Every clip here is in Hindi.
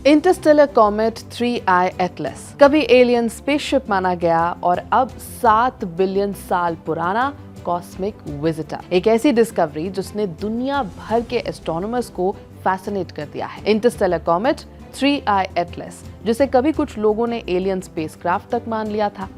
इंटरस्टेलर कॉमेट 3I एटलस कभी एलियन स्पेसशिप माना गया और अब 7 बिलियन साल पुराना कॉस्मिक विजिटर, एक ऐसी डिस्कवरी जिसने दुनिया भर के एस्ट्रोनॉमर्स को फैसिनेट कर दिया है। इंटरस्टेलर कॉमेट 3I एटलस, जिसे कभी कुछ लोगों ने एलियन स्पेसक्राफ्ट तक मान लिया था,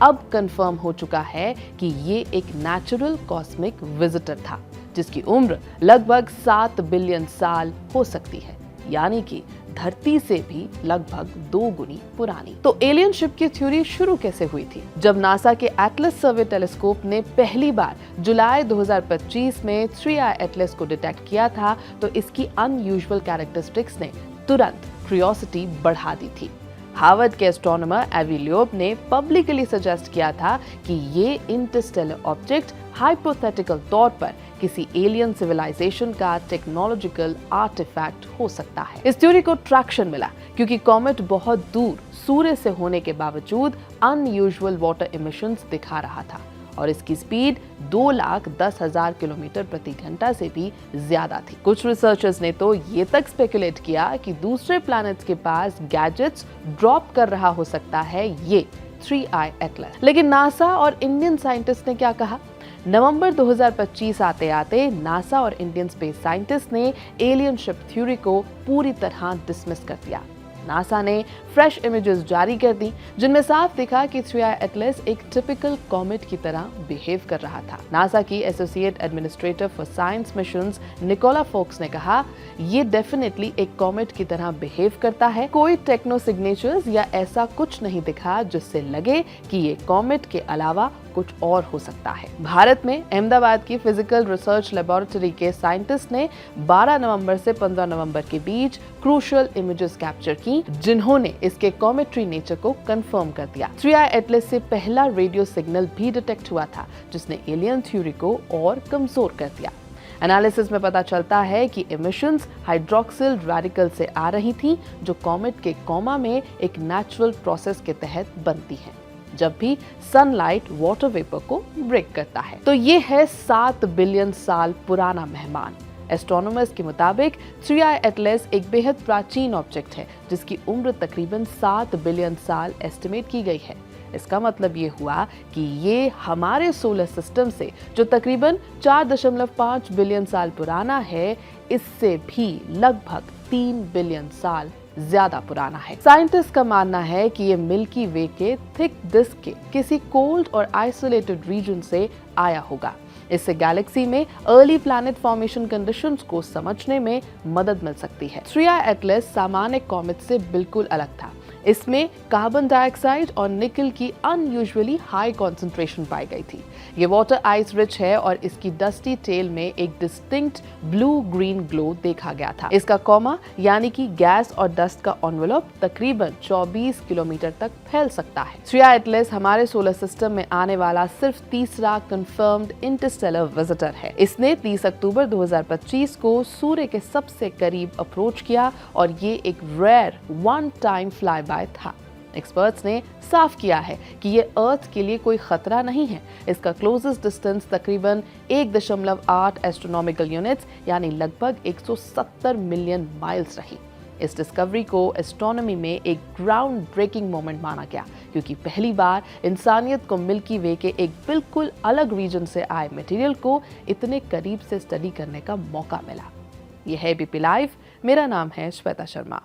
अब कंफर्म हो चुका है कि ये एक नेचुरल कॉस्मिक विजिटर था जिसकी उम्र लगभग 7 बिलियन साल हो सकती है, यानी कि धरती से भी लगभग 2 गुनी पुरानी। तो एलियन शिप की थ्योरी शुरू कैसे हुई थी? जब नासा के एटलस सर्वे टेलीस्कोप ने पहली बार जुलाई 2025 में 3I एटलस को डिटेक्ट किया था, तो इसकी अनयूजुअल कैरेक्टरिस्टिक्स ने तुरंत क्यूरियोसिटी बढ़ा दी थी। हार्वर्ड के एस्ट्रोनॉमर एवी लियोब ने पब्लिकली सजेस्ट किया था कि ये इंटरस्टेलर ऑब्जेक्ट हाइपोथेटिकल तौर पर किसी एलियन सिविलाइजेशन का टेक्नोलॉजिकल आर्टिफैक्ट हो सकता है। इस थ्योरी को ट्रैक्शन मिला क्योंकि कॉमेट बहुत दूर सूर्य से होने के बावजूद अनयूजुअल वाटर इमिशंस दिखा रहा था और इसकी स्पीड 2,10,000 किलोमीटर प्रति घंटा से भी ज्यादा थी। कुछ रिसर्चर्स ने तो ये तक स्पेकुलेट किया कि दूसरे प्लैनेट्स के पास गैजेट्स ड्रॉप कर रहा हो सकता है ये 3I एटलस। लेकिन नासा और इंडियन साइंटिस्ट ने क्या कहा? नवंबर 2025 आते आते नासा और इंडियन स्पेस साइंटिस्ट ने एलियन शिप थ्योरी को पूरी तरह डिसमिस कर दिया। नासा ने फ्रेश इमेजेस जारी कर दी जिनमें साफ दिखा कि 3I एटलस एक टिपिकल कॉमेट की तरह बिहेव कर रहा था। नासा की associate administrator for science missions Nicola Fox ने कहा, ये डेफिनेटली एक कॉमेट की तरह बिहेव करता है। कोई टेक्नो सिग्नेचर्स या ऐसा कुछ नहीं दिखा जिससे लगे कि ये कॉमेट के अलावा कुछ और हो सकता है। भारत में अहमदाबाद की फिजिकल रिसर्च लेबोरेटरी के साइंटिस्ट ने 12 नवंबर से 15 नवंबर के बीच क्रूशियल इमेजेस कैप्चर की, जिन्होंने इसके कॉमेट्री नेचर को कंफर्म कर दिया। 3I एटलस से पहला रेडियो सिग्नल भी डिटेक्ट हुआ था जिसने एलियन थ्योरी को और कमजोर कर दिया। एनालिसिस में पता चलता है कि इमिशंस हाइड्रोक्सिल रेडिकल से आ रही थी, जो कॉमेट के कॉमा में एक नेचुरल प्रोसेस के तहत बनती है जब भी सनलाइट वाटर वेपर को ब्रेक करता है। तो ये है 7 बिलियन साल पुराना मेहमान। एस्ट्रोनॉमर्स के मुताबिक 3I एटलस एक बेहद प्राचीन ऑब्जेक्ट है जिसकी उम्र तकरीबन 7 बिलियन साल एस्टिमेट की गई है। इसका मतलब ये हुआ कि ये हमारे सोलर सिस्टम से, जो तकरीबन 4.5 बिलियन साल पुराना है, इससे भी लगभग 3 बिलियन साल ज्यादा पुराना है। साइंटिस्ट का मानना है कि ये मिल्की वे के थिक डिस्क के किसी कोल्ड और आइसोलेटेड रीजन से आया होगा। इससे गैलेक्सी में अर्ली प्लैनेट फॉर्मेशन कंडीशंस को समझने में मदद मिल सकती है। 3I एटलस सामान्य कॉमेट से बिल्कुल अलग था। इसमें कार्बन डाइऑक्साइड और निकल की अनयूजुअली हाई कॉन्सेंट्रेशन पाई गई थी। ये वाटर आइस रिच है और इसकी डस्टी टेल में एक डिस्टिंक्ट ब्लू ग्रीन ग्लो देखा गया था। इसका कॉमा यानी कि गैस और डस्ट का एनवेलप तकरीबन 24 किलोमीटर तक फैल सकता है। 3I एटलस हमारे सोलर सिस्टम में आने वाला सिर्फ तीसरा कंफर्म्ड इंटरस्टेलर विजिटर है। इसने 30 अक्टूबर 2025 को सूर्य के सबसे करीब अप्रोच किया और ये एक रेयर वन टाइम फ्लाई था। एक्सपर्ट्स ने साफ किया है कि ये अर्थ के लिए कोई खतरा नहीं है। इसका क्लोजेस्ट डिस्टेंस तकरीबन 1.8 एस्ट्रोनॉमिकल यूनिट्स यानी लगभग 170 मिलियन माइल्स रही। इस डिस्कवरी को एस्ट्रोनॉमी में एक ग्राउंड ब्रेकिंग मोमेंट माना गया क्योंकि पहली बार इंसानियत को मिल्की वे के एक बिल्कुल अलग रीजन से आए मटेरियल को इतने करीब से स्टडी करने का मौका मिला। यह है एबीपी लाइव। मेरा नाम है श्वेता शर्मा।